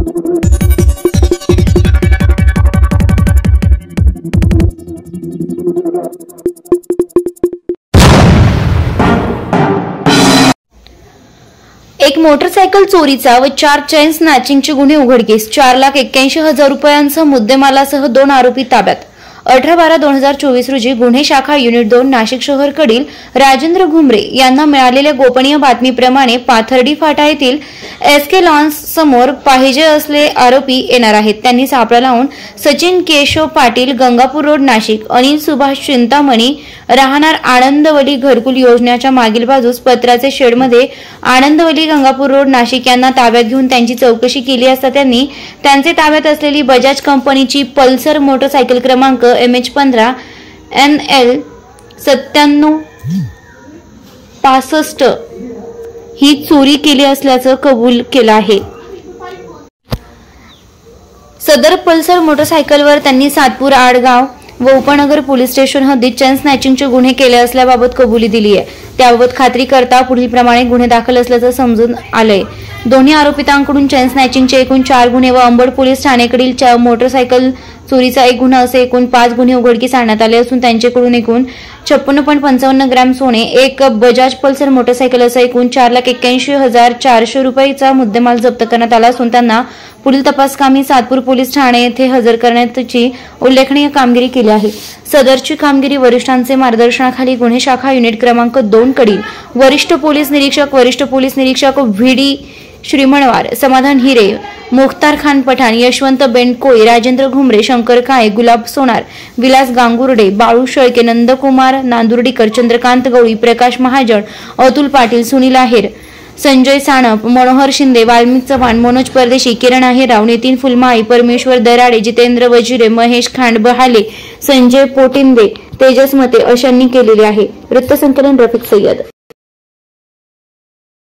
एक मोटरसायकल चोरीचा व 4 चेन स्नॅचिंगचे गुन्हे उघडकीस। 4,81,000 रुपयांसह मुद्देमालासह 2 आरोपी ताब्यात। 18/12/2024 रोजी गुन्हे शाखा युनिट 2 नाशिक शहरकडील राजेंद्र घुमरे यांना मिळालेल्या गोपनीय बातमीप्रमाणे पाथर्डी फाटा येथील एसके लॉन्स समोर पाहिजे असले आरोपी येणार आहेत। त्यांनी सापळा लावून सचिन केशव पाटील, गंगापूर रोड, नाशिक, अनिल सुभाष चिंतामणी, राहणार आनंदवली घरकुल योजनेच्या मागील बाजूस पत्राचे शेडमध्ये आनंदवली, गंगापूर रोड, नाशिक यांना ताब्यात घेऊन त्यांची चौकशी केली असता त्यांनी त्यांचे ताब्यात असलेली बजाज कंपनीची पल्सर मोटरसायकल क्रमांक MH15 NL 9765 ही चोरी केली असल्याचं कबूल केलं आहे। सदर पल्सर मोटरसायकलवर त्यांनी सातपूर, आडगाव व उपनगर पोलीस स्टेशन हद्दीत चेन स्नॅचिंगचे गुन्हे केले असल्याबाबत कबुली दिली आहे। त्याबाबत खात्री करता पुढील प्रमाणे गुन्हे दाखल असल्याचं समजून आलंय। दोन्ही आरोपितांकडून चेन स्नॅचिंगचे एकूण 4 गुन्हे व अंबड पोलीस ठाण्याकडील मोटरसायकल चोरीचा 1 गुन्हा असे एकूण 5 गुन्हे उघडकीस आणण्यात आले असून त्यांच्याकडून एकूण 56.55 ग्रॅम सोने, एक बजाज पल्सर मोटरसायकल असा एकूण 4,81,400 रुपयाचा मुद्देमाल जप्त करण्यात आला असून त्यांना पुढील तपासकामी सातपूर पोलीस ठाणे येथे हजर करण्याची उल्लेखनीय कामगिरी केली आहे। सदरची कामगिरी वरिष्ठांचे मार्गदर्शनाखाली गुन्हे शाखा युनिट क्रमांक 2 कडील वरिष्ठ पोलीस निरीक्षक VD श्रीमणवार, समाधान हिरे, मुख्तार खान पठाण, यशवंत बेंडकोई, राजेंद्र घुमरे, शंकर काळे, गुलाब सोनार, विलास गांगुर्डे, बाळू शेळके, नंदकुमार नांदुर्डीकर, चंद्रकांत गवळी, प्रकाश महाजन, अतुल पाटील, सुनील आहेर, संजय सानप, मनोहर शिंदे, वाल्मिक चव्हाण, मनोज परदेशी, किरण आहेराव, नितीन फुलमाळी, परमेश्वर दराडे, जितेंद्र वजिरे, महेश खांडबहाले, संजय पोटिंदे, तेजस मते अशांनी केलेले आहे। वृत्तसंकलन रफिक सय्यद।